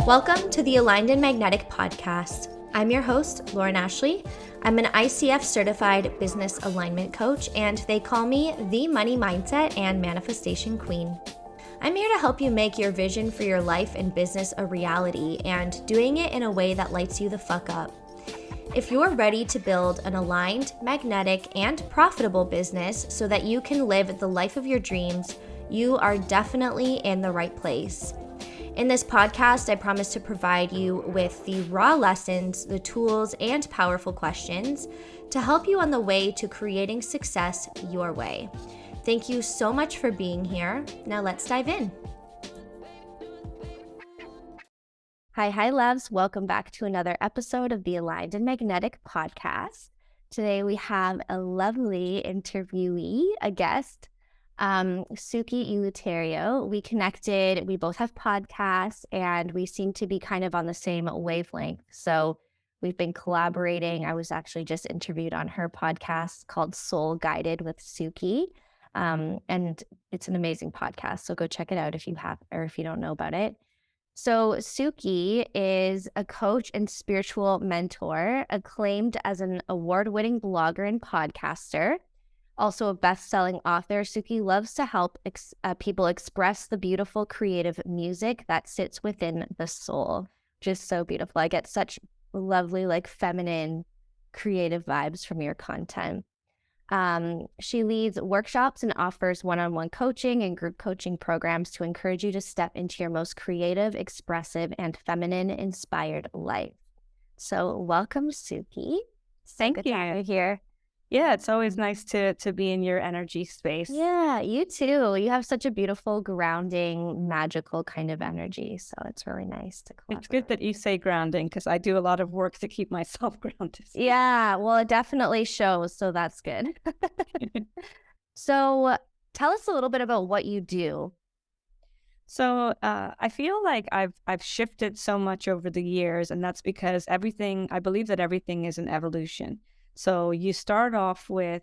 Welcome to the Aligned and Magnetic podcast. I'm your host, Lauren Ashley. I'm an ICF certified business alignment coach, and they call me the money mindset and manifestation queen. I'm here to help you make your vision for your life and business a reality and doing it in a way that lights you the fuck up. If you're ready to build an aligned, magnetic, and profitable business so that you can live the life of your dreams, you are definitely in the right place. In this podcast, I promise to provide you with the raw lessons, the tools, and powerful questions to help you on the way to creating success your way. Thank you so much for being here. Now let's dive in. Hi, loves. Welcome back to another episode of the Aligned and Magnetic podcast. Today we have a lovely interviewee, a guest, Suki Eleuterio. We connected, we both have podcasts, and we seem to be kind of on the same wavelength. So we've been collaborating. I was actually just interviewed on her podcast called Soul Guided with Suki. And it's an amazing podcast. So go check it out if you have, or if you don't know about it. So Suki is a coach and spiritual mentor, acclaimed as an award-winning blogger and podcaster. Also a best-selling author, Suki loves to help people express the beautiful creative music that sits within the soul, which is so beautiful. I get such lovely, feminine, creative vibes from your content. She leads workshops and offers one-on-one coaching and group coaching programs to encourage you to step into your most creative, expressive, and feminine-inspired life. So welcome, Suki. Thank you. You're here. Yeah, it's always nice to be in your energy space. Yeah, you too. You have such a beautiful, grounding, magical kind of energy. So it's really nice to collaborate. It's good that you say grounding because I do a lot of work to keep myself grounded. Yeah, well, it definitely shows. So that's good. So tell us a little bit about what you do. So I feel like I've shifted so much over the years, and that's because I believe that everything is an evolution. So you start off with,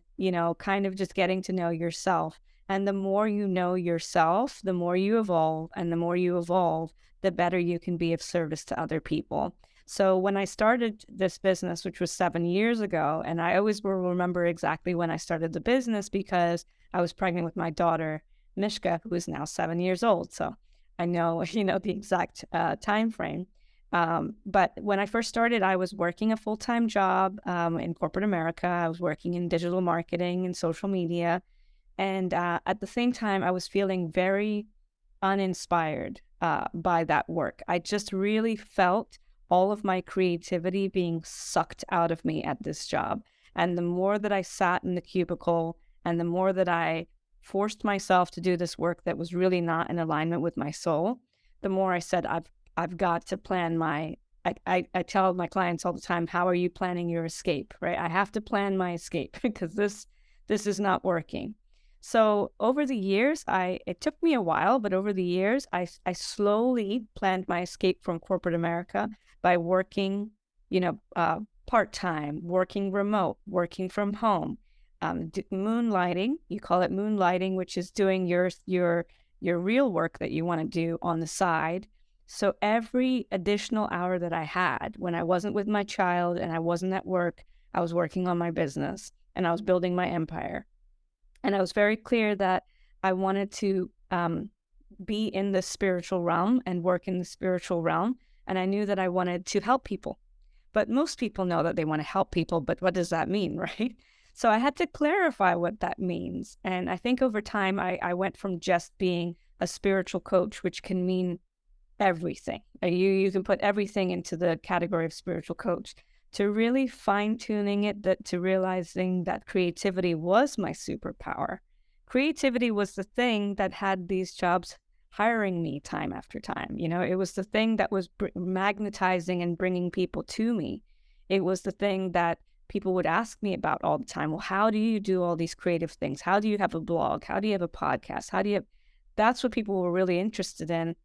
kind of just getting to know yourself. And the more you know yourself, the more you evolve. And the more you evolve, the better you can be of service to other people. So when I started this business, which was 7 years ago, and I always will remember exactly when I started the business because I was pregnant with my daughter, Mishka, who is now 7 years old. So I know, the exact time frame. But when I first started, I was working a full-time job in corporate America. I was working in digital marketing and social media. And at the same time, I was feeling very uninspired by that work. I just really felt all of my creativity being sucked out of me at this job. And the more that I sat in the cubicle and the more that I forced myself to do this work that was really not in alignment with my soul, the more I said, I've got to plan I tell my clients all the time, how are you planning your escape, right? I have to plan my escape because this is not working. So over the years, it took me a while, but over the years, I slowly planned my escape from corporate America by working, part-time, working remote, working from home, moonlighting. You call it moonlighting, which is doing your real work that you want to do on the side. So every additional hour that I had when I wasn't with my child and I wasn't at work, I was working on my business and I was building my empire. And I was very clear that I wanted to be in the spiritual realm and work in the spiritual realm. And I knew that I wanted to help people. But most people know that they want to help people, but what does that mean, right? So I had to clarify what that means. And I think over time, I went from just being a spiritual coach, which can mean everything. You can put everything into the category of spiritual coach, to really fine-tuning it, to realizing that creativity was my superpower. Creativity was the thing that had these jobs hiring me time after time. It was the thing that was magnetizing and bringing people to me. It was the thing that people would ask me about all the time. Well, how do you do all these creative things? How do you have a blog? How do you have a podcast? That's what people were really interested in.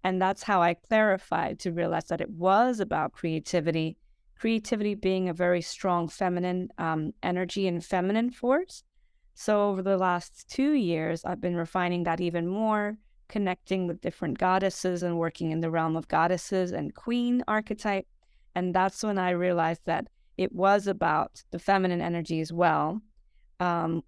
And that's how I clarified to realize that it was about creativity being a very strong feminine energy and feminine force. So over the last 2 years, I've been refining that even more connecting with different goddesses and working in the realm of goddesses and queen archetype. And that's when I realized that it was about the feminine energy as well,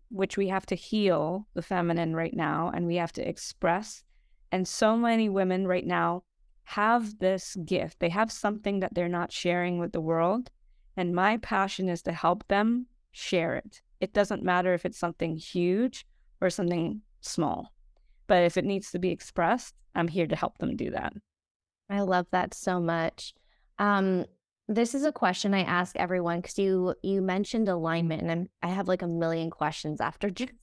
which we have to heal the feminine right now, and we have to express. And so many women right now have this gift. They have something that they're not sharing with the world. And my passion is to help them share it. It doesn't matter if it's something huge or something small, but if it needs to be expressed, I'm here to help them do that. I love that so much. This is a question I ask everyone because you mentioned alignment, and I have like a million questions after just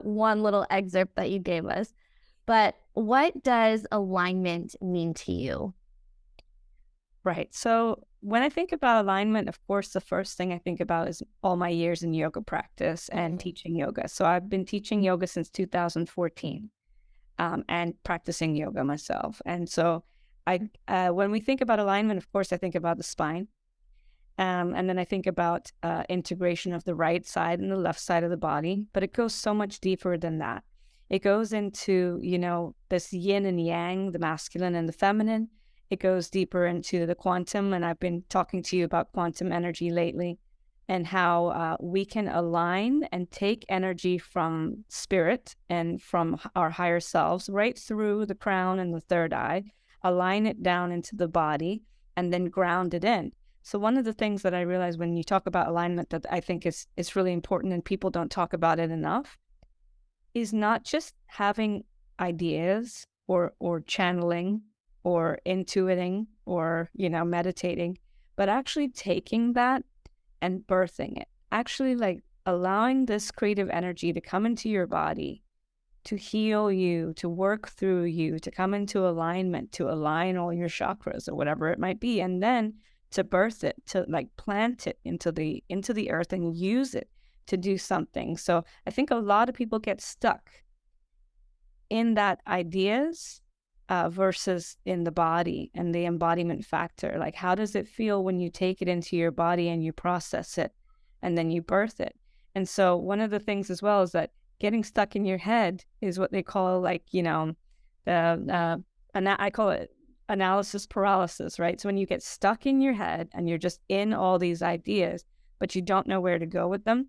one little excerpt that you gave us. But what does alignment mean to you? Right. So when I think about alignment, of course, the first thing I think about is all my years in yoga practice and teaching yoga. So I've been teaching yoga since 2014, and practicing yoga myself. And so when we think about alignment, of course, I think about the spine. And then I think about integration of the right side and the left side of the body, but it goes so much deeper than that. It goes into, this yin and yang, the masculine and the feminine. It goes deeper into the quantum, and I've been talking to you about quantum energy lately and how we can align and take energy from spirit and from our higher selves right through the crown and the third eye, align it down into the body, and then ground it in. So one of the things that I realize when you talk about alignment that I think is really important and people don't talk about it enough is not just having ideas or channeling or intuiting or, meditating, but actually taking that and birthing it. Actually, like allowing this creative energy to come into your body, to heal you, to work through you, to come into alignment, to align all your chakras or whatever it might be, and then to birth it, to like plant it into the earth and use it to do something. So I think a lot of people get stuck in that ideas versus in the body and the embodiment factor. Like, how does it feel when you take it into your body and you process it and then you birth it? And so one of the things as well is that getting stuck in your head is what they call I call it analysis paralysis, right? So when you get stuck in your head and you're just in all these ideas, but you don't know where to go with them.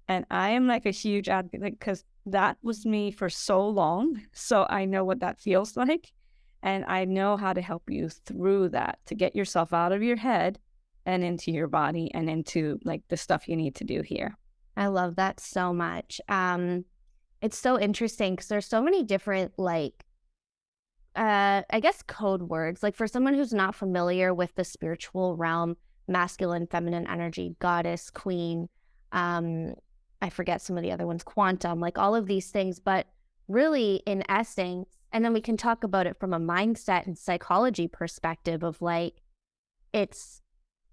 And I am like a huge advocate because that was me for so long. So I know what that feels like. And I know how to help you through that to get yourself out of your head and into your body and into like the stuff you need to do here. I love that so much. It's so interesting because there's so many different I guess code words. Like for someone who's not familiar with the spiritual realm, masculine, feminine energy, goddess, queen, I forget some of the other ones, quantum, like all of these things, but really in essence, and then we can talk about it from a mindset and psychology perspective of like, it's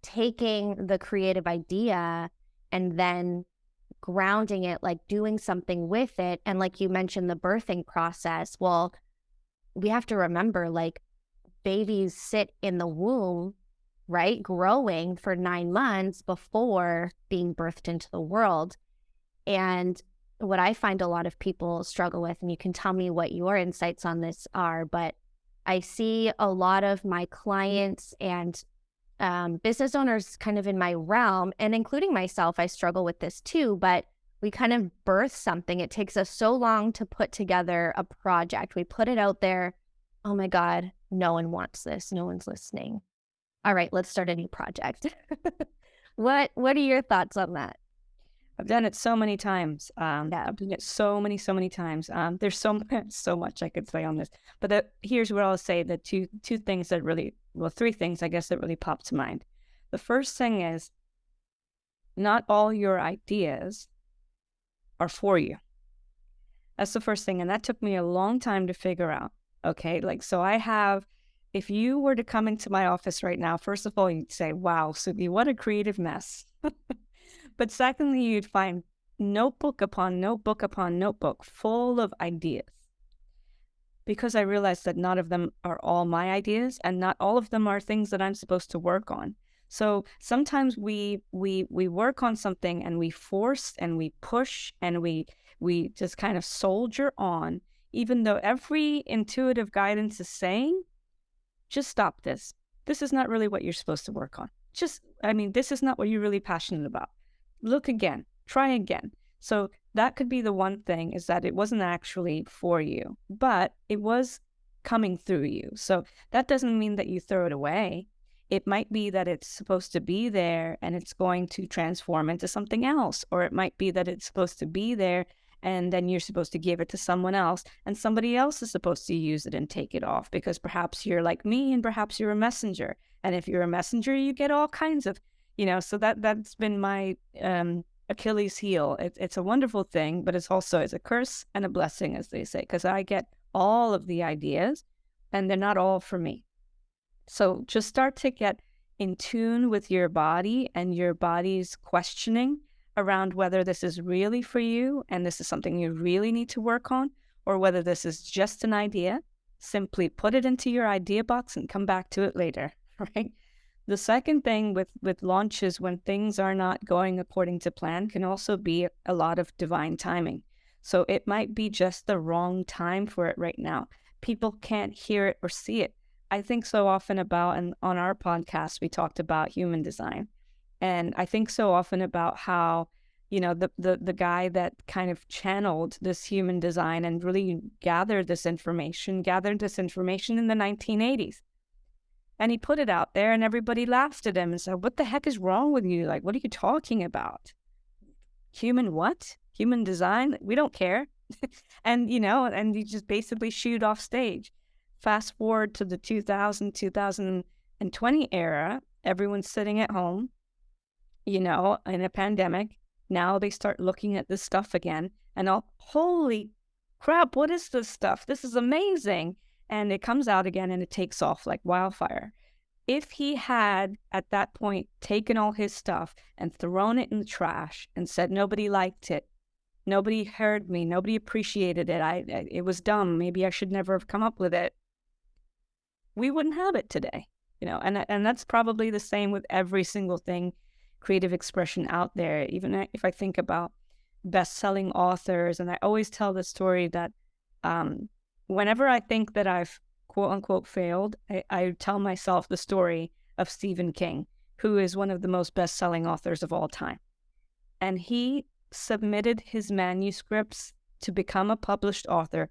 taking the creative idea and then grounding it, like doing something with it. And like you mentioned, the birthing process. Well, we have to remember like babies sit in the womb, right? Growing for 9 months before being birthed into the world. And what I find a lot of people struggle with, and you can tell me what your insights on this are, but I see a lot of my clients and business owners kind of in my realm, and including myself, I struggle with this too, but we kind of birth something. It takes us so long to put together a project. We put it out there. Oh my God, no one wants this. No one's listening. All right, let's start a new project. What are your thoughts on that? I've done it so many times. I've done it so many times. There's so much I could say on this, but here's what I'll say: the two things that really, well, three things I guess that really pop to mind. The first thing is, not all your ideas are for you. That's the first thing, and that took me a long time to figure out. Okay, so if you were to come into my office right now, first of all, you'd say, "Wow, Suki, what a creative mess." But secondly, you'd find notebook upon notebook upon notebook full of ideas. Because I realized that none of them are all my ideas, and not all of them are things that I'm supposed to work on. So sometimes we work on something and we force and we push and we just kind of soldier on even though every intuitive guidance is saying, just stop this. This is not really what you're supposed to work on. This is not what you're really passionate about. Look again, try again. So that could be the one thing, is that it wasn't actually for you, but it was coming through you. So that doesn't mean that you throw it away. It might be that it's supposed to be there and it's going to transform into something else. Or it might be that it's supposed to be there and then you're supposed to give it to someone else, and somebody else is supposed to use it and take it off, because perhaps you're like me and perhaps you're a messenger. And if you're a messenger, you get all kinds of, so that's been my Achilles heel. It's a wonderful thing, but it's a curse and a blessing, as they say, because I get all of the ideas and they're not all for me. So just start to get in tune with your body and your body's questioning around whether this is really for you and this is something you really need to work on, or whether this is just an idea. Simply put it into your idea box and come back to it later, right? The second thing with launches, when things are not going according to plan, can also be a lot of divine timing. So it might be just the wrong time for it right now. People can't hear it or see it. I think so often about, and on our podcast, we talked about human design. And I think so often about how, the guy that kind of channeled this human design and really gathered this information in the 1980s. And he put it out there and everybody laughed at him and said, what the heck is wrong with you? Like, what are you talking about? Human what? Human design? We don't care. And he just basically shooed off stage. Fast forward to the 2020 era, everyone's sitting at home, in a pandemic. Now they start looking at this stuff again and holy crap, what is this stuff? This is amazing. And it comes out again and it takes off like wildfire. If he had at that point taken all his stuff and thrown it in the trash and said, nobody liked it, nobody heard me, nobody appreciated it, it was dumb, maybe I should never have come up with it, we wouldn't have it today. And that's probably the same with every single thing, creative expression out there. Even if I think about best-selling authors, and I always tell the story that whenever I think that I've quote-unquote failed, I tell myself the story of Stephen King, who is one of the most best-selling authors of all time. And he submitted his manuscripts to become a published author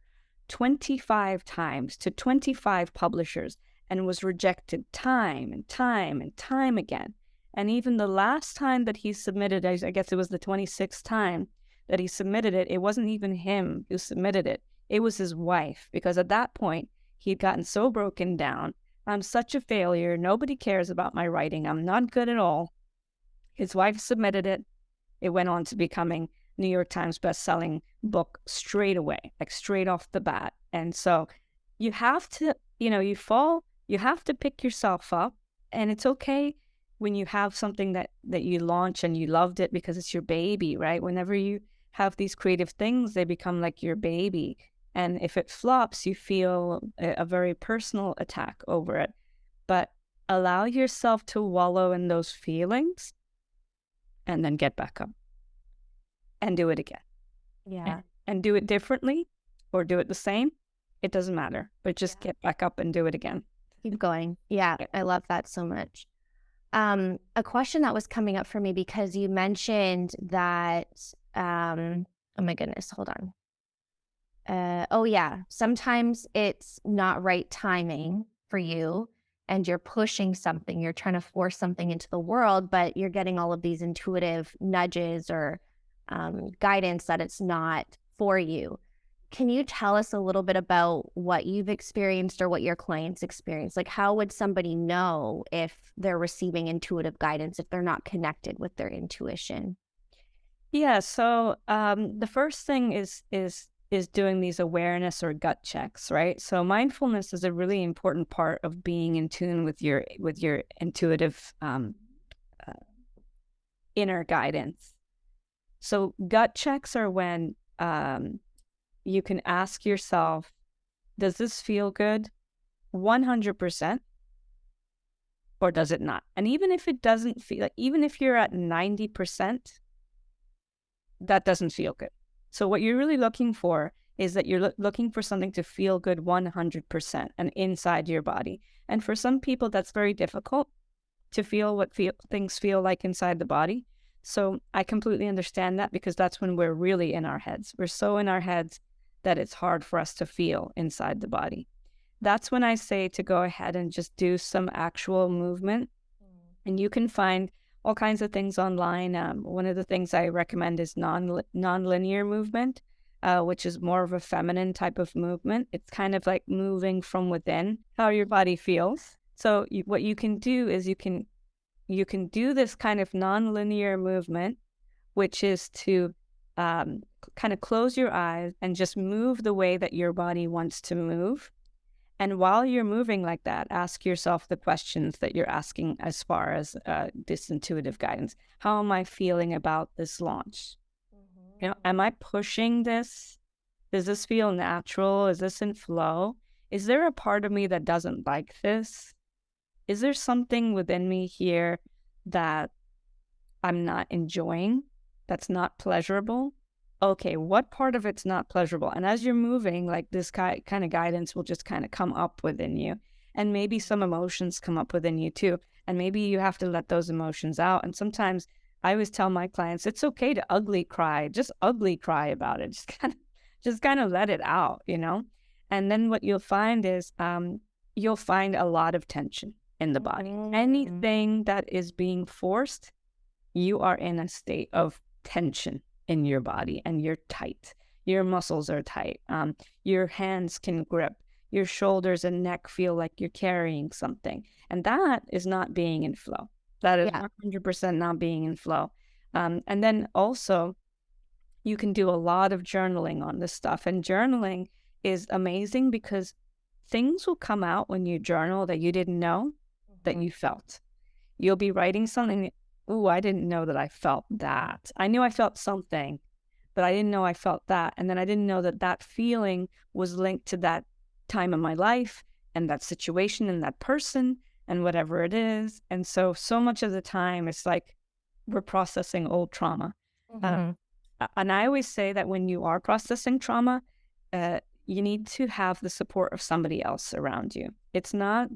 25 times to 25 publishers and was rejected time and time and time again. And even the last time that he submitted, I guess it was the 26th time that he submitted it, it wasn't even him who submitted it. It was his wife, because at that point, he'd gotten so broken down. I'm such a failure. Nobody cares about my writing. I'm not good at all. His wife submitted it. It went on to becoming New York Times best-selling book straight away, like straight off the bat. And so you have to, you fall, you have to pick yourself up. And it's okay when you have something that you launch and you loved it because it's your baby, right? Whenever you have these creative things, they become like your baby. And if it flops, you feel a very personal attack over it. But allow yourself to wallow in those feelings and then get back up and do it again. Yeah. And do it differently or do it the same. It doesn't matter, but just get back up and do it again. Keep going. Yeah, I love that so much. A question that was coming up for me, because you mentioned that, oh my goodness, hold on. Sometimes it's not right timing for you and you're pushing something, you're trying to force something into the world, but you're getting all of these intuitive nudges or guidance that it's not for you. Can you tell us a little bit about what you've experienced or what your clients experience? Like, how would somebody know if they're receiving intuitive guidance if they're not connected with their intuition? Yeah, so the first thing is doing these awareness or gut checks, right? So mindfulness is a really important part of being in tune with your intuitive inner guidance. So gut checks are when you can ask yourself, does this feel good 100%? Or does it not? And even if it doesn't feel, like, even if you're at 90%, that doesn't feel good. So what you're really looking for is that you're looking for something to feel good 100% and inside your body. And for some people, that's very difficult to feel what things feel like inside the body. So I completely understand that, because that's when we're really in our heads. We're so in our heads that it's hard for us to feel inside the body. That's when I say to go ahead and just do some actual movement. And you can find all kinds of things online. One of the things I recommend is non-linear movement, which is more of a feminine type of movement. It's kind of like moving from within, how your body feels. So what you can do is you can do this kind of non-linear movement, which is to kind of close your eyes and just move the way that your body wants to move. And while you're moving like that, ask yourself the questions that you're asking as far as this intuitive guidance. How am I feeling about this launch? You know, am I pushing this? Does this feel natural? Is this in flow? Is there a part of me that doesn't like this? Is there something within me here that I'm not enjoying, that's not pleasurable? Okay, what part of it's not pleasurable? And as you're moving, like this kind of guidance will just kind of come up within you. And maybe some emotions come up within you too. And maybe you have to let those emotions out. And sometimes I always tell my clients, it's okay to ugly cry, just ugly cry about it. Just kind of let it out, you know? And then what you'll find is you'll find a lot of tension in the body. Anything that is being forced, you are in a state of tension in your body, and you're tight. Your muscles are tight. Your hands can grip. Your shoulders and neck feel like you're carrying something. And that is not being in flow. That is 100% not being in flow. And then also, you can do a lot of journaling on this stuff. And journaling is amazing because things will come out when you journal that you didn't know that you felt. You'll be writing something. Ooh, I didn't know that I felt that. I knew I felt something, but I didn't know I felt that. And then I didn't know that that feeling was linked to that time in my life and that situation and that person and whatever it is. And so much of the time, it's like we're processing old trauma. And I always say that when you are processing trauma, you need to have the support of somebody else around you. It's not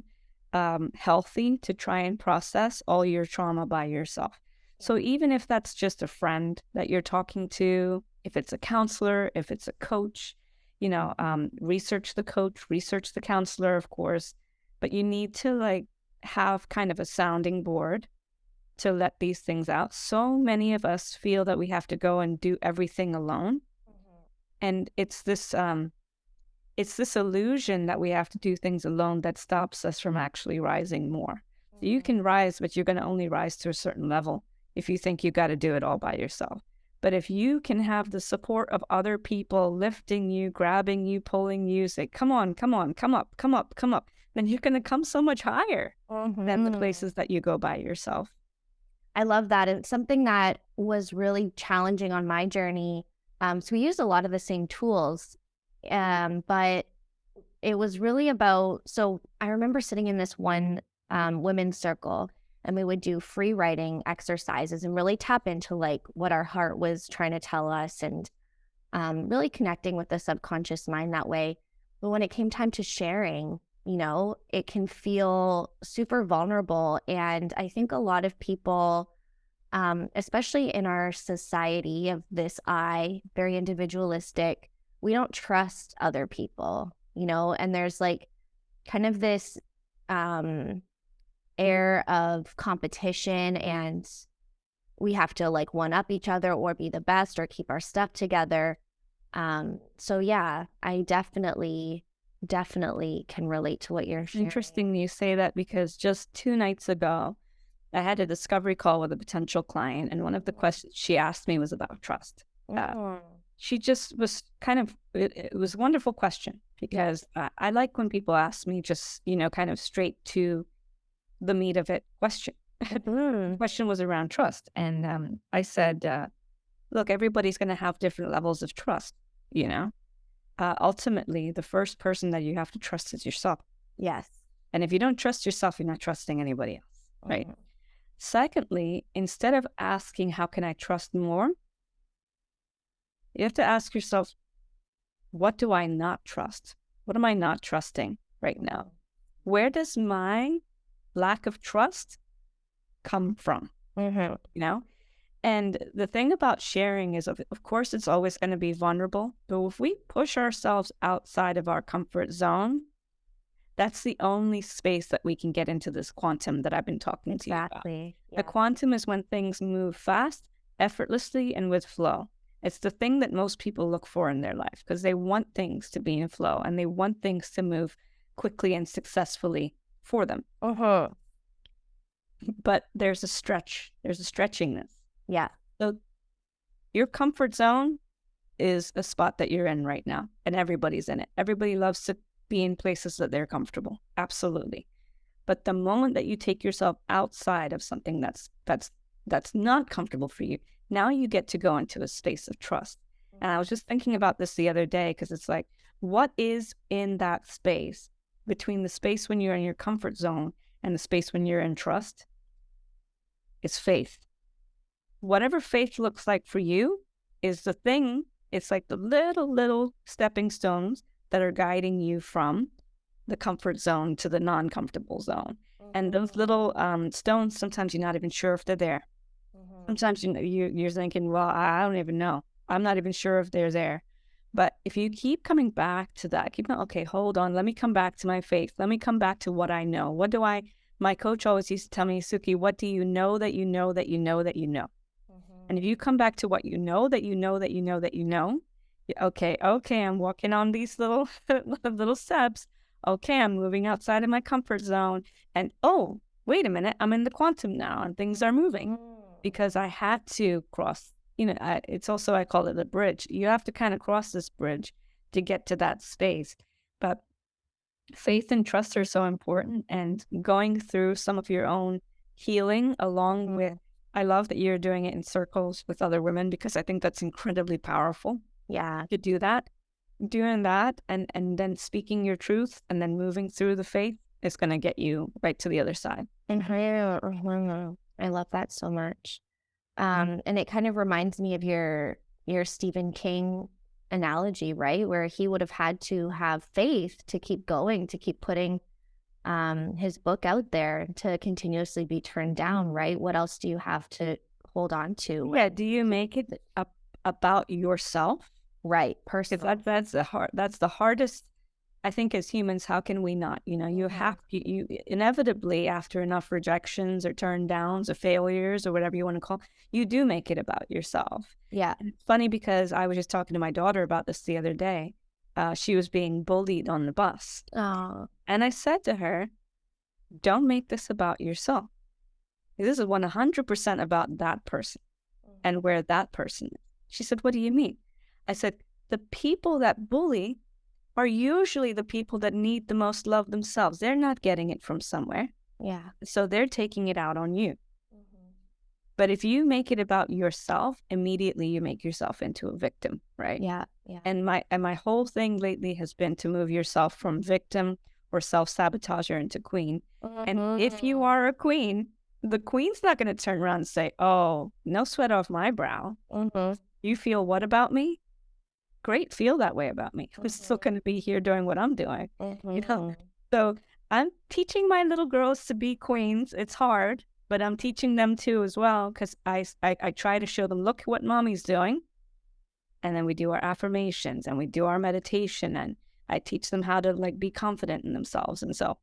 healthy to try and process all your trauma by yourself. So even if that's just a friend that you're talking to, if it's a counselor, if it's a coach, you know, research the coach, research the counselor, of course, but you need to like have kind of a sounding board to let these things out. So many of us feel that we have to go and do everything alone. And it's this illusion that we have to do things alone that stops us from actually rising more. So you can rise, but you're going to only rise to a certain level if you think you got to do it all by yourself. But if you can have the support of other people lifting you, grabbing you, pulling you, say, come on, come on, come up, come up, come up, then you're going to come so much higher than the places that you go by yourself. I love that. It's something that was really challenging on my journey. So we used a lot of the same tools, but it was really about, so I remember sitting in this one women's circle, and we would do free writing exercises and really tap into like what our heart was trying to tell us, and really connecting with the subconscious mind that way. But when it came time to sharing, you know, it can feel super vulnerable. And I think a lot of people, especially in our society of this very individualistic, we don't trust other people, you know, and there's like kind of this air of competition, and we have to like one up each other or be the best or keep our stuff together. So yeah, I definitely can relate to what you're sharing. Interesting you say that, because just 2 nights ago, I had a discovery call with a potential client, and one of the questions she asked me was about trust. She just was kind of, it was a wonderful question, because I like when people ask me just, you know, kind of straight to the meat of it question. The question was around trust. And I said, look, everybody's going to have different levels of trust, you know. Ultimately, the first person that you have to trust is yourself. Yes. And if you don't trust yourself, you're not trusting anybody else, right? Secondly, instead of asking, how can I trust more? You have to ask yourself, what do I not trust? What am I not trusting right now? Where does my lack of trust come from? Mm-hmm. You know? And the thing about sharing is, of course, it's always going to be vulnerable. But if we push ourselves outside of our comfort zone, that's the only space that we can get into this quantum that I've been talking to you about. Exactly. A Yeah. quantum is when things move fast, effortlessly, and with flow. It's the thing that most people look for in their life because they want things to be in flow and they want things to move quickly and successfully for them. Uh-huh. But there's a stretchingness. Yeah. So your comfort zone is a spot that you're in right now, and everybody's in it. Everybody loves to be in places that they're comfortable. Absolutely. But the moment that you take yourself outside of something that's not comfortable for you, now you get to go into a space of trust. And I was just thinking about this the other day because it's like, what is in that space between the space when you're in your comfort zone and the space when you're in trust? It's faith. Whatever faith looks like for you is the thing. It's like the little stepping stones that are guiding you from the comfort zone to the non-comfortable zone. And those little stones, sometimes you're not even sure if they're there. Sometimes you're thinking, well, I don't even know. I'm not even sure if they're there. But if you keep coming back to that, keep going, okay, hold on, let me come back to my faith. Let me come back to what I know. My coach always used to tell me, Suki, what do you know that you know that you know that you know? And if you come back to what you know that you know that you know that you know, okay, I'm walking on these little steps. Okay, I'm moving outside of my comfort zone. And oh, wait a minute, I'm in the quantum now and things are moving because I had to cross, it's also, I call it a bridge. You have to kind of cross this bridge to get to that space. But faith and trust are so important, and going through some of your own healing along with, I love that you're doing it in circles with other women because I think that's incredibly powerful. Yeah. To do that, doing that and then speaking your truth and then moving through the faith is going to get you right to the other side. I love that so much. And it kind of reminds me of your Stephen King analogy, right? Where he would have had to have faith to keep going, to keep putting his book out there, to continuously be turned down, right? What else do you have to hold on to? Yeah. Do you make it about yourself? Right. Personal. That's the hardest, I think, as humans. How can we not? You inevitably, after enough rejections or turn downs or failures or whatever you want to call, you do make it about yourself. Yeah. And it's funny because I was just talking to my daughter about this the other day. She was being bullied on the bus. Oh. And I said to her, don't make this about yourself. This is 100% about that person and where that person is. She said, what do you mean? I said, the people that bully are usually the people that need the most love themselves. They're not getting it from somewhere. Yeah. So they're taking it out on you. But if you make it about yourself, immediately you make yourself into a victim, right? Yeah. Yeah. And my whole thing lately has been to move yourself from victim or self-sabotager into queen. And if you are a queen, the queen's not going to turn around and say, oh, no sweat off my brow. You feel what about me? Great, feel that way about me. I'm still going to be here doing what I'm doing. So I'm teaching my little girls to be queens. It's hard, but I'm teaching them too as well, because I try to show them, look what mommy's doing. And then we do our affirmations and we do our meditation, and I teach them how to be confident in themselves. And so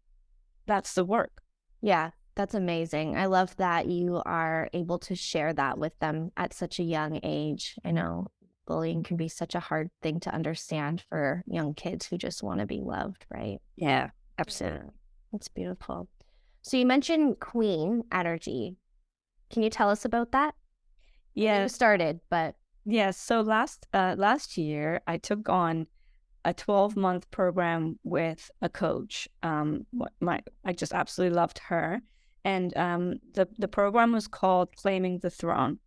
that's the work. Yeah, that's amazing. I love that you are able to share that with them at such a young age. I know bullying can be such a hard thing to understand for young kids who just want to be loved, right? Yeah, absolutely. Yeah, that's beautiful. So you mentioned queen energy. Can you tell us about that? Yeah. You started, but... Yeah, so last year I took on a 12-month program with a coach. I just absolutely loved her. And the program was called Claiming the Throne,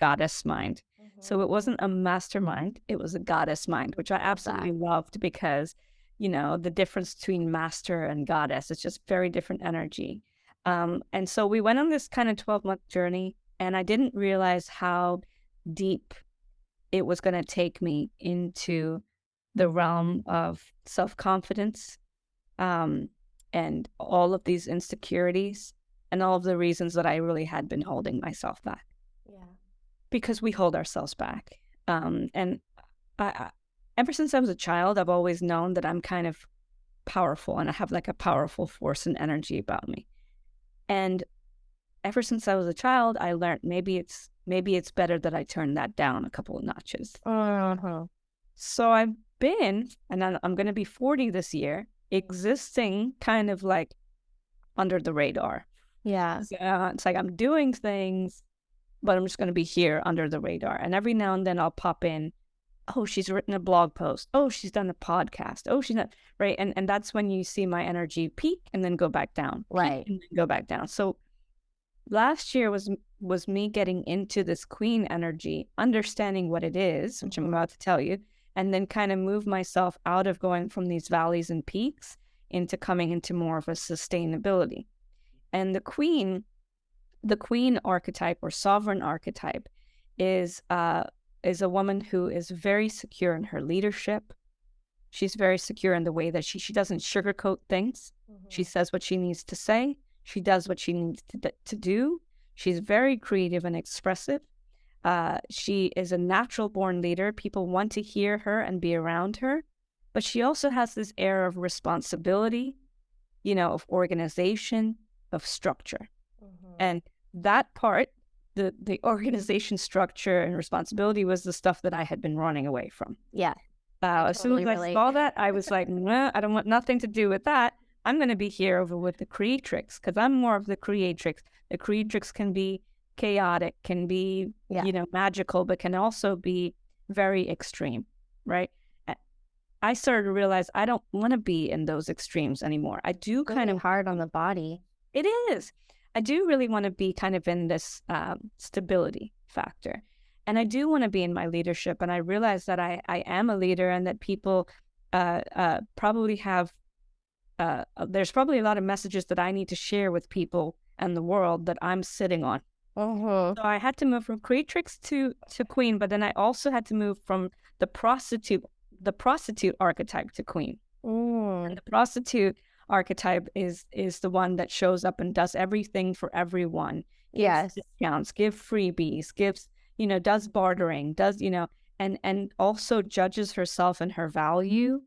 Goddess Mind. So it wasn't a mastermind, it was a goddess mind, which I absolutely loved because, the difference between master and goddess, it's just very different energy. And so we went on this kind of 12-month journey, and I didn't realize how deep it was going to take me into the realm of self-confidence, and all of these insecurities and all of the reasons that I really had been holding myself back. Yeah. Because we hold ourselves back. And I, ever since I was a child, I've always known that I'm kind of powerful and I have like a powerful force and energy about me. And ever since I was a child, I learned maybe it's better that I turn that down a couple of notches. Uh-huh. So I've been, and I'm going to be 40 this year, existing kind of like under the radar. Yeah. It's like I'm doing things, but I'm just going to be here under the radar. And every now and then I'll pop in, oh, she's written a blog post. Oh, she's done a podcast. Oh, she's not, right? And that's when you see my energy peak and then go back down. Right. And then go back down. So last year was me getting into this queen energy, understanding what it is, which I'm about to tell you, and then kind of move myself out of going from these valleys and peaks into coming into more of a sustainability. And the queen archetype or sovereign archetype is a woman who is very secure in her leadership. She's very secure in the way that she doesn't sugarcoat things. She says what she needs to say. She does what she needs to do. She's very creative and expressive. She is a natural born leader. People want to hear her and be around her. But she also has this air of responsibility, of organization, of structure. And that part, the organization, structure, and responsibility was the stuff that I had been running away from. Yeah. As soon as I saw that, I was like, nah, I don't want nothing to do with that. I'm going to be here over with the creatrix because I'm more of the creatrix. The creatrix can be chaotic, can be, magical, but can also be very extreme, right? I started to realize I don't want to be in those extremes anymore. I do kind of hard on the body. It is. I do really want to be kind of in this stability factor. And I do want to be in my leadership. And I realize that I am a leader and that people probably have, there's probably a lot of messages that I need to share with people and the world that I'm sitting on. So I had to move from creatrix to queen, but then I also had to move from the prostitute archetype to queen. And the prostitute archetype is the one that shows up and does everything for everyone. Yes. Discounts, give freebies, gives, does bartering, does, and also judges herself and her value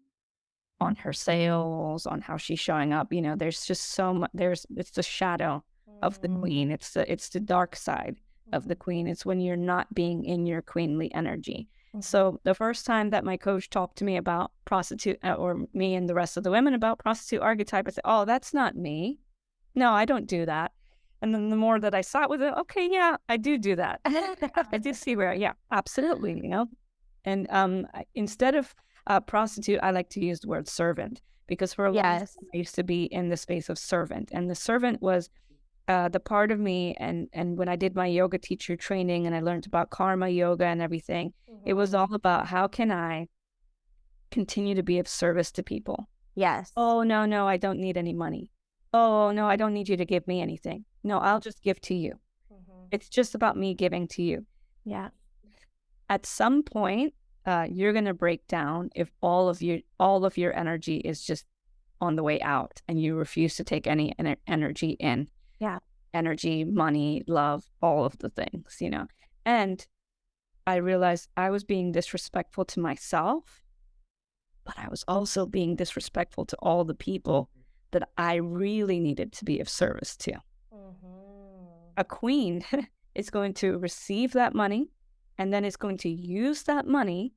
on her sales, on how she's showing up. There's just so much, it's the shadow of the queen. It's the dark side of the queen. It's when you're not being in your queenly energy. So the first time that my coach talked to me about prostitute, or me and the rest of the women about prostitute archetype, I said, oh, that's not me. No, I don't do that. And then the more that I sat with it, okay, yeah, I do that. I do see where, yeah, absolutely, And instead of prostitute, I like to use the word servant, because for a long time I used to be in the space of servant. And the servant was the part of me, and when I did my yoga teacher training and I learned about karma yoga and everything, it was all about how can I continue to be of service to people. Yes. Oh, no, I don't need any money. Oh, no, I don't need you to give me anything. No, I'll just give to you. It's just about me giving to you. Yeah. At some point, you're going to break down if all of your energy is just on the way out and you refuse to take any energy in. Yeah. Energy, money, love, all of the things, And I realized I was being disrespectful to myself, but I was also being disrespectful to all the people that I really needed to be of service to. A queen is going to receive that money and then is going to use that money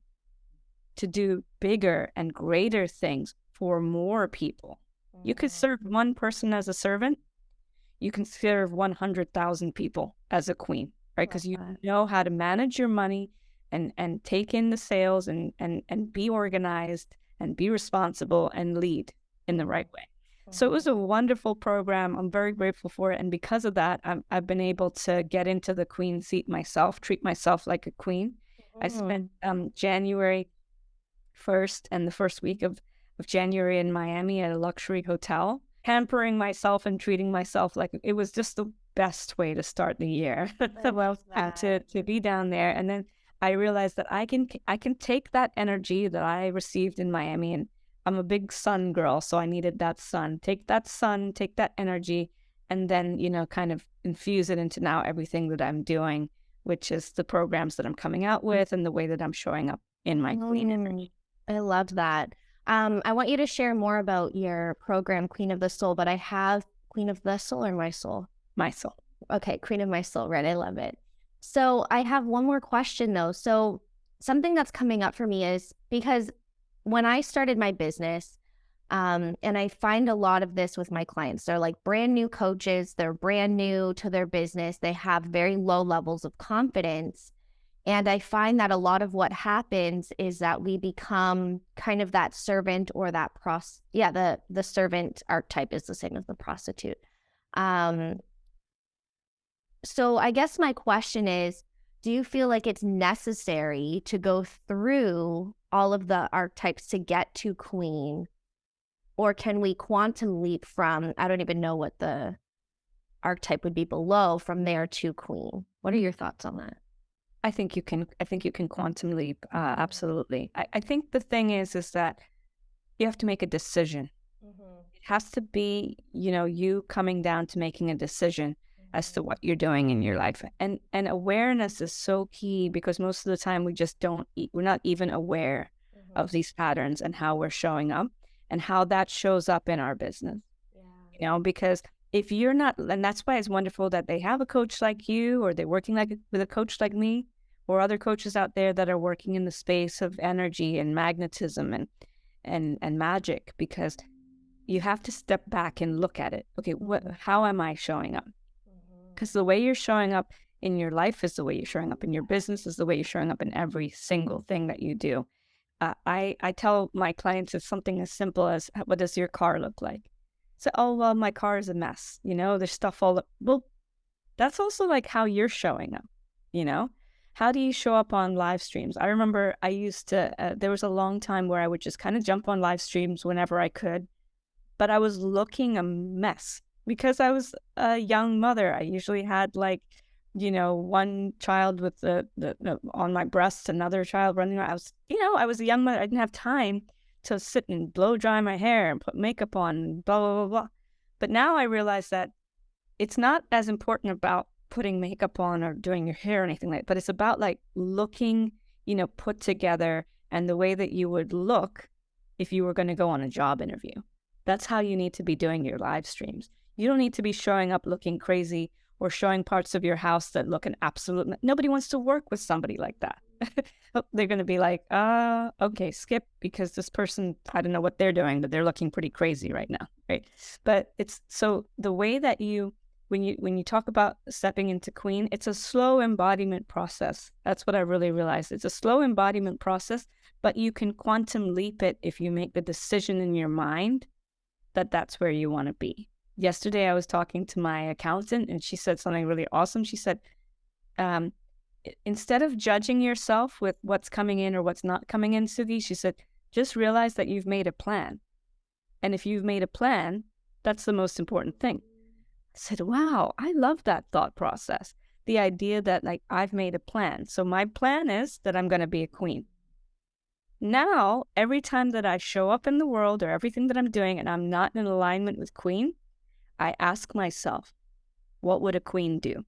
to do bigger and greater things for more people. You could serve one person as a servant. You can serve 100,000 people as a queen, right? Because you know how to manage your money and take in the sales and be organized and be responsible and lead in the right way. So it was a wonderful program. I'm very grateful for it. And because of that, I've been able to get into the queen seat myself, treat myself like a queen. I spent January 1st and the first week of January in Miami at a luxury hotel, pampering myself and treating myself like it was just the best way to start the year. To be down there. And then I realized that I can take that energy that I received in Miami, and I'm a big sun girl, so I needed that sun. Take that sun, take that energy, and then, kind of infuse it into now everything that I'm doing, which is the programs that I'm coming out with and the way that I'm showing up in my queen energy. I love that. I want you to share more about your program, Queen of the Soul, but I have Queen of the Soul or My Soul? My soul. Okay, Queen of My Soul, right? I love it. So I have one more question though. So something that's coming up for me is because when I started my business, and I find a lot of this with my clients, they're like brand new coaches, they're brand new to their business, they have very low levels of confidence. And I find that a lot of what happens is that we become kind of that servant or that the servant archetype is the same as the prostitute. Um, so I guess my question is, do you feel like it's necessary to go through all of the archetypes to get to queen? Or can we quantum leap from, I don't even know what the archetype would be below, from there to queen? What are your thoughts on that? I think you can quantum leap. Absolutely. I think the thing is that you have to make a decision. It has to be, you coming down to making a decision as to what you're doing in your life. And awareness is so key, because most of the time we just we're not even aware of these patterns and how we're showing up and how that shows up in our business. Because if you're not, and that's why it's wonderful that they have a coach like you, or they're working with a coach like me, or other coaches out there that are working in the space of energy and magnetism and magic, because you have to step back and look at it. Okay, how am I showing up? Because the way you're showing up in your life is the way you're showing up in your business, is the way you're showing up in every single thing that you do. I tell my clients it's something as simple as, what does your car look like? So, oh, well, my car is a mess. There's stuff all up. Well, that's also like how you're showing up. How do you show up on live streams? I remember I used to, there was a long time where I would just kind of jump on live streams whenever I could, but I was looking a mess because I was a young mother. I usually had one child with the on my breast, another child running around. I was a young mother. I didn't have time to sit and blow dry my hair and put makeup on and blah, blah, blah, blah. But now I realize that it's not as important about putting makeup on or doing your hair or anything like that, but it's about looking, put together, and the way that you would look if you were going to go on a job interview. That's how you need to be doing your live streams. You don't need to be showing up looking crazy or showing parts of your house that look an absolute... Nobody wants to work with somebody like that. They're going to be like, okay, skip, because this person, I don't know what they're doing, but they're looking pretty crazy right now, right? But it's so the way that when you talk about stepping into queen, it's a slow embodiment process. That's what I really realized. It's a slow embodiment process, but you can quantum leap it if you make the decision in your mind that that's where you want to be. Yesterday, I was talking to my accountant, and she said something really awesome. She said, instead of judging yourself with what's coming in or what's not coming in, Suki, she said, just realize that you've made a plan. And if you've made a plan, that's the most important thing. I said, wow, I love that thought process. The idea that I've made a plan. So my plan is that I'm going to be a queen. Now, every time that I show up in the world or everything that I'm doing and I'm not in alignment with queen, I ask myself, what would a queen do?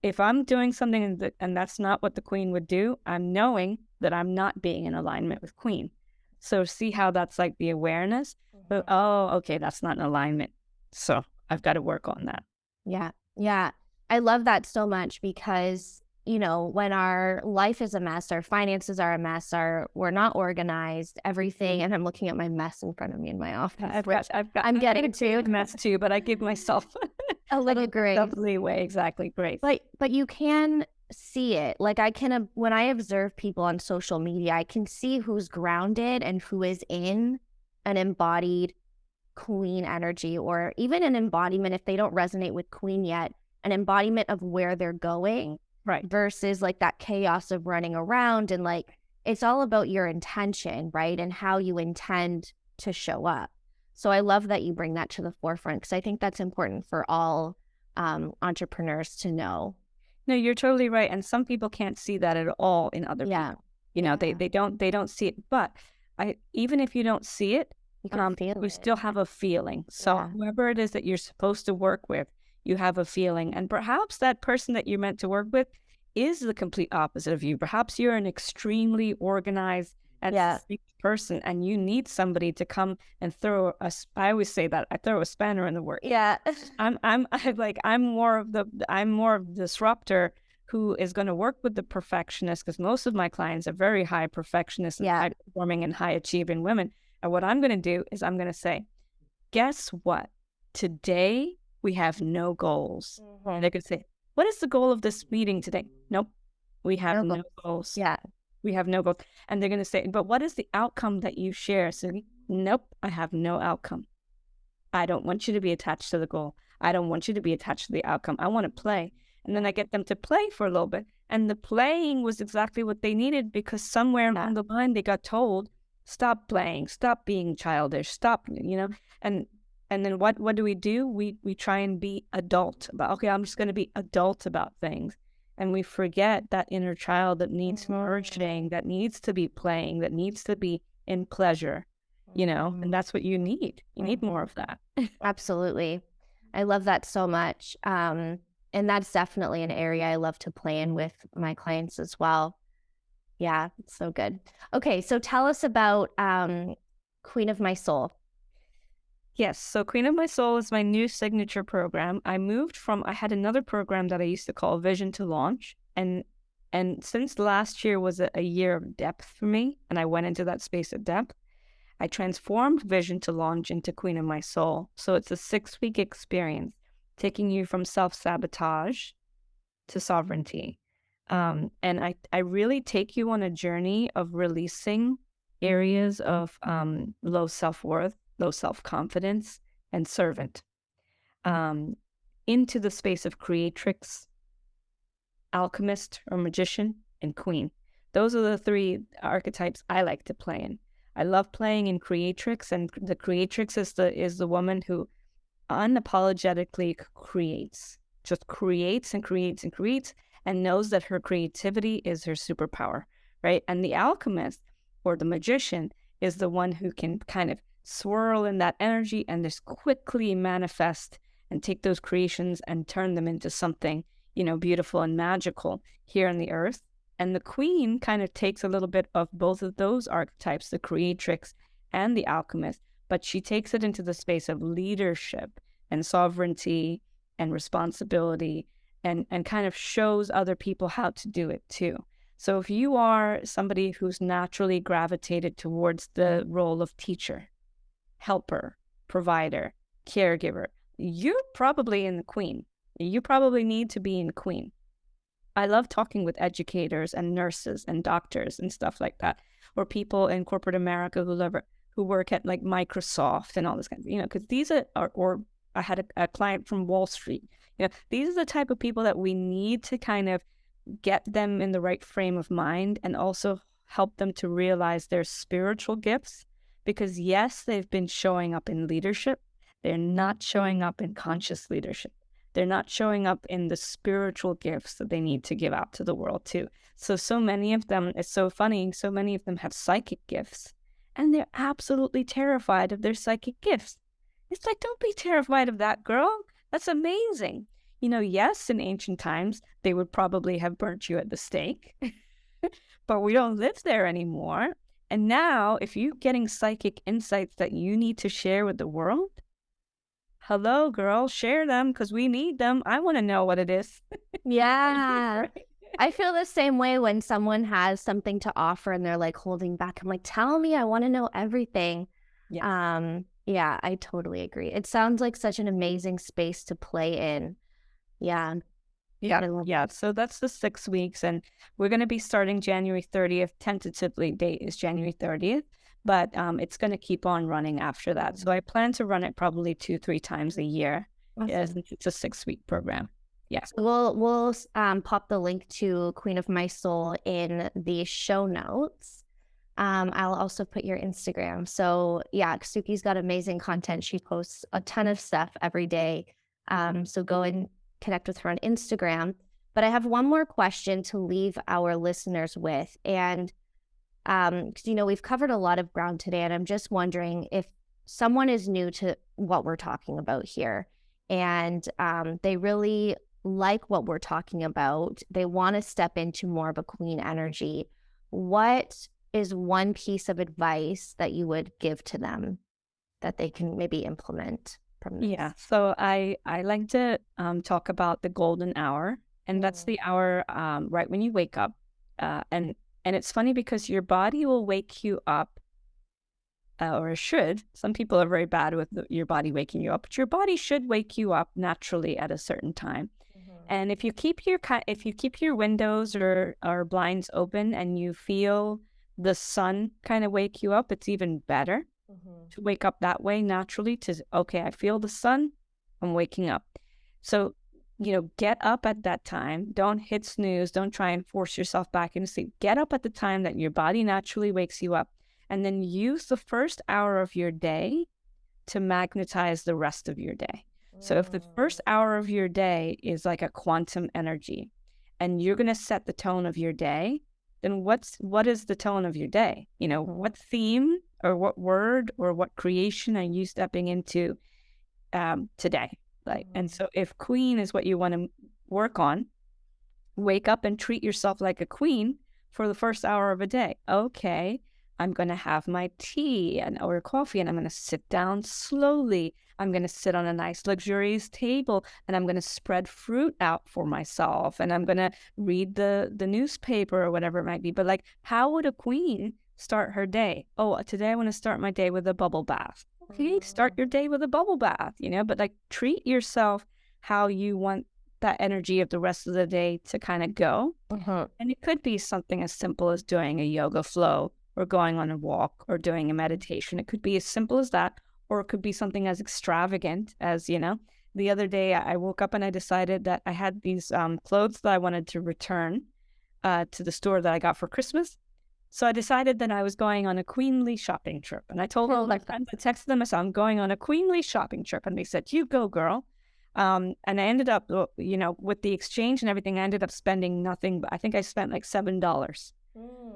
If I'm doing something and that's not what the queen would do, I'm knowing that I'm not being in alignment with queen. So see how that's the awareness? But, oh, okay, that's not in alignment. So I've got to work on that. Yeah. Yeah. I love that so much because, when our life is a mess, our finances are a mess, we're not organized, everything. And I'm looking at my mess in front of me in my office. I'm getting to mess too, but I give myself a little grace. Leeway, exactly, grace. But you can see it. When I observe people on social media, I can see who's grounded and who is in an embodied queen energy, or even an embodiment, if they don't resonate with queen yet, an embodiment of where they're going. Right. Versus that chaos of running around, and it's all about your intention, right? And how you intend to show up. So I love that you bring that to the forefront, because I think that's important for all entrepreneurs to know. No, you're totally right. And some people can't see that at all in other Yeah. people. You know, Yeah. they don't see it. But even if you don't see it, You can feel you it. still have a feeling. So Yeah. whoever it is that you're supposed to work with, you have a feeling. And perhaps that person that you're meant to work with is the complete opposite of you. Perhaps you're an extremely organized and Yeah. succinct person, and you need somebody to come and I always say that I throw a spanner in the works. Yeah. I'm more of the disruptor who is going to work with the perfectionist, because most of my clients are very high perfectionist and Yeah. high performing and high achieving women. And what I'm going to do is I'm going to say, guess what? Today we have no goals. And they could say, what is the goal of this meeting today? Nope. We have No no goals. goals. Yeah. We have no goals. And they're going to say, but what is the outcome that you share, Sugi? Nope. I have no outcome. I don't want you to be attached to the goal. I don't want you to be attached to the outcome. I want to play. And then I get them to play for a little bit. And the playing was exactly what they needed, because somewhere along the line they got told, stop playing, stop being childish, stop, and then what do? We try and be adult about, okay, I'm just going to be adult about things. And we forget that inner child that needs nourishing, that needs to be playing, that needs to be in pleasure, and that's what you need. You need more of that. Absolutely. I love that so much. And that's definitely an area I love to play in with my clients as well. Yeah, it's so good. Okay, so tell us about Queen of My Soul. Yes. So Queen of My Soul is my new signature program. I had another program that I used to call Vision to Launch. And since last year was a year of depth for me, and I went into that space of depth, I transformed Vision to Launch into Queen of My Soul. So it's a 6-week experience, taking you from self-sabotage to sovereignty. And I really take you on a journey of releasing areas of low self-worth, low self-confidence, and servant, um, into the space of creatrix, alchemist or magician, and queen. Those are the 3 archetypes I like to play in. I love playing in creatrix, and the creatrix is the woman who unapologetically creates, just creates and creates and creates, and knows that her creativity is her superpower, right? And the alchemist or the magician is the one who can kind of swirl in that energy and just quickly manifest and take those creations and turn them into something, beautiful and magical here on the earth. And the queen kind of takes a little bit of both of those archetypes, the creatrix and the alchemist, but she takes it into the space of leadership and sovereignty and responsibility, and kind of shows other people how to do it too. So if you are somebody who's naturally gravitated towards the role of teacher, helper, provider, caregiver, you're probably in the queen. You probably need to be in queen. I love talking with educators and nurses and doctors and stuff like that, or people in corporate America who work at like Microsoft and all this kind of, because these are, or I had a client from Wall Street. These are the type of people that we need to kind of get them in the right frame of mind, and also help them to realize their spiritual gifts. Because yes, they've been showing up in leadership. They're not showing up in conscious leadership. They're not showing up in the spiritual gifts that they need to give out to the world too. So many of them, it's so funny, so many of them have psychic gifts, and they're absolutely terrified of their psychic gifts. It's like, don't be terrified of that, girl. That's amazing. Yes, in ancient times, they would probably have burnt you at the stake, but we don't live there anymore. And now, if you're getting psychic insights that you need to share with the world, hello, girl, share them, because we need them. I want to know what it is. Yeah. Right? I feel the same way when someone has something to offer and they're like holding back. I'm like, tell me, I want to know everything. Yes. Yeah, I totally agree. It sounds like such an amazing space to play in. Yeah. Yeah. So that's the 6 weeks, and we're going to be starting January 30th. Tentatively, date is January 30th, but it's going to keep on running after that. So I plan to run it probably 2-3 times a year. Yes, it's a 6-week program. Yes. We'll pop the link to Queen of My Soul in the show notes. I'll also put your Instagram. So yeah, Suki's got amazing content. She posts a ton of stuff every day. So go and connect with her on Instagram. But I have one more question to leave our listeners with. And because, we've covered a lot of ground today, and I'm just wondering if someone is new to what we're talking about here and they really like what we're talking about, they want to step into more of a queen energy. What is one piece of advice that you would give to them that they can maybe implement from this? Yeah. So I like to talk about the golden hour, and that's the hour right when you wake up. And it's funny because your body will wake you up, or it should. Some people are very bad with your body waking you up, but your body should wake you up naturally at a certain time. And if you keep your windows or blinds open and you feel the sun kind of wake you up, it's even better to wake up that way naturally. Okay, I feel the sun, I'm waking up. So, get up at that time. Don't hit snooze. Don't try and force yourself back into sleep. Get up at the time that your body naturally wakes you up, and then use the first hour of your day to magnetize the rest of your day. So if the first hour of your day is like a quantum energy and you're going to set the tone of your day, then what is the tone of your day? What theme or what word or what creation are you stepping into today? And so if queen is what you want to work on, wake up and treat yourself like a queen for the first hour of a day. Okay, I'm going to have my tea or coffee, and I'm going to sit down slowly. I'm going to sit on a nice luxurious table, and I'm going to spread fruit out for myself, and I'm going to read the newspaper or whatever it might be. But how would a queen start her day? Oh, today I want to start my day with a bubble bath. Okay, start your day with a bubble bath, but treat yourself how you want that energy of the rest of the day to kind of go. And it could be something as simple as doing a yoga flow or going on a walk or doing a meditation. It could be as simple as that, or it could be something as extravagant as, the other day I woke up and I decided that I had these clothes that I wanted to return to the store that I got for Christmas. So I decided that I was going on a queenly shopping trip. And I told all my friends, I texted them, I said, I'm going on a queenly shopping trip. And they said, you go, girl. And I ended up, with the exchange and everything, I ended up spending nothing. But I think I spent like $7.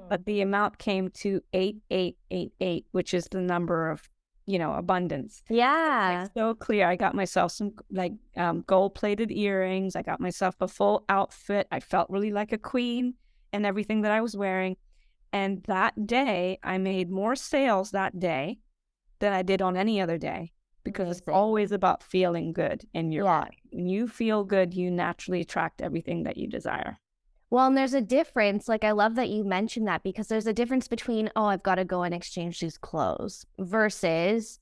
But the amount came to 8888, which is the number of, abundance. Yeah. It's so clear. I got myself some gold-plated earrings. I got myself a full outfit. I felt really like a queen in everything that I was wearing. And that day, I made more sales that day than I did on any other day, because it's always about feeling good in your body. When you feel good, you naturally attract everything that you desire. Well, and there's a difference. I love that you mentioned that, because there's a difference between, I've got to go and exchange these clothes versus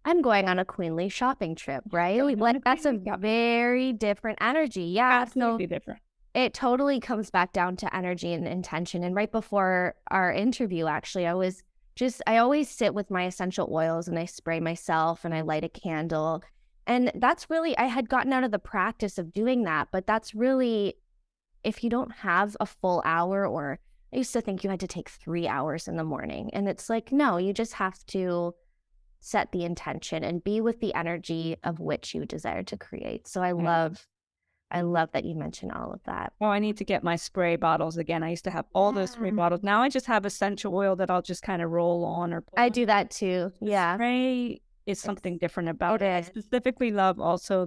I'm going on a queenly shopping trip, right? That's a very different energy. Yeah. Absolutely different. It totally comes back down to energy and intention. And right before our interview, actually, I always sit with my essential oils and I spray myself and I light a candle. And that's really, I had gotten out of the practice of doing that, but that's really, if you don't have a full hour, or I used to think you had to take 3 hours in the morning. And it's no, you just have to set the intention and be with the energy of which you desire to create. So I love that you mentioned all of that. Oh, I need to get my spray bottles again. I used to have all those spray bottles. Now I just have essential oil that I'll just kind of roll on or I do that too. Yeah. Spray is something different about it. I specifically love also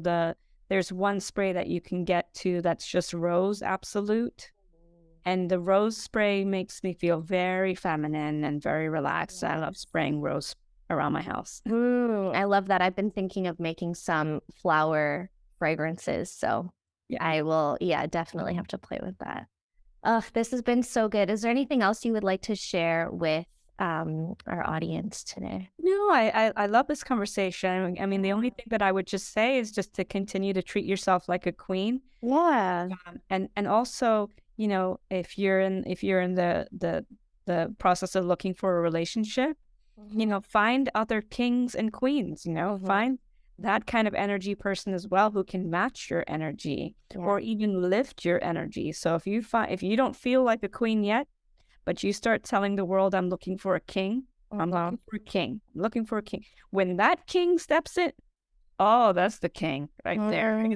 there's one spray that you can get to that's just rose absolute. And the rose spray makes me feel very feminine and very relaxed. Yes. I love spraying rose around my house. I love that. I've been thinking of making some flower fragrances. So I will, definitely have to play with that. This has been so good. Is there anything else you would like to share with our audience today? No, I love this conversation. I mean, the only thing that I would just say is just to continue to treat yourself like a queen. Yeah. And also, if you're in the process of looking for a relationship, find other kings and queens, find that kind of energy person as well who can match your energy or even lift your energy. So if you don't feel like a queen yet, but you start telling the world, I'm looking for a king, I'm looking for a king, I'm looking for a king. When that king steps in, oh, that's the king right there.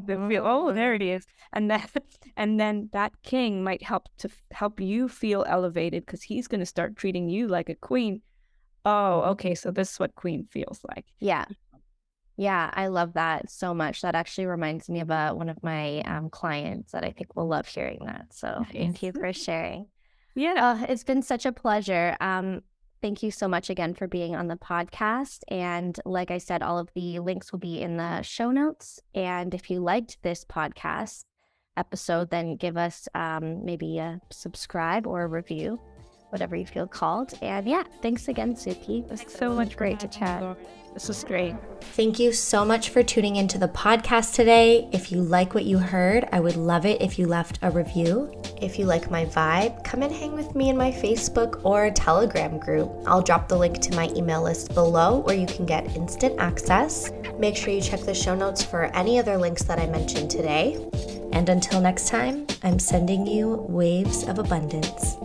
Oh, there it is. And that, and then that king might help you feel elevated because he's going to start treating you like a queen. Oh, okay. So this is what queen feels like. Yeah. Yeah, I love that so much. That actually reminds me of one of my clients that I think will love hearing that. So thank you for sharing. Yeah. It's been such a pleasure. Thank you so much again for being on the podcast. And like I said, all of the links will be in the show notes. And if you liked this podcast episode, then give us maybe a subscribe or a review, whatever you feel called. And yeah, thanks again, Suki. It was so much great to chat. This is great. Thank you so much for tuning into the podcast today. If you like what you heard, I would love it if you left a review. If you like my vibe, come and hang with me in my Facebook or Telegram group. I'll drop the link to my email list below where you can get instant access. Make sure you check the show notes for any other links that I mentioned today. And until next time, I'm sending you waves of abundance.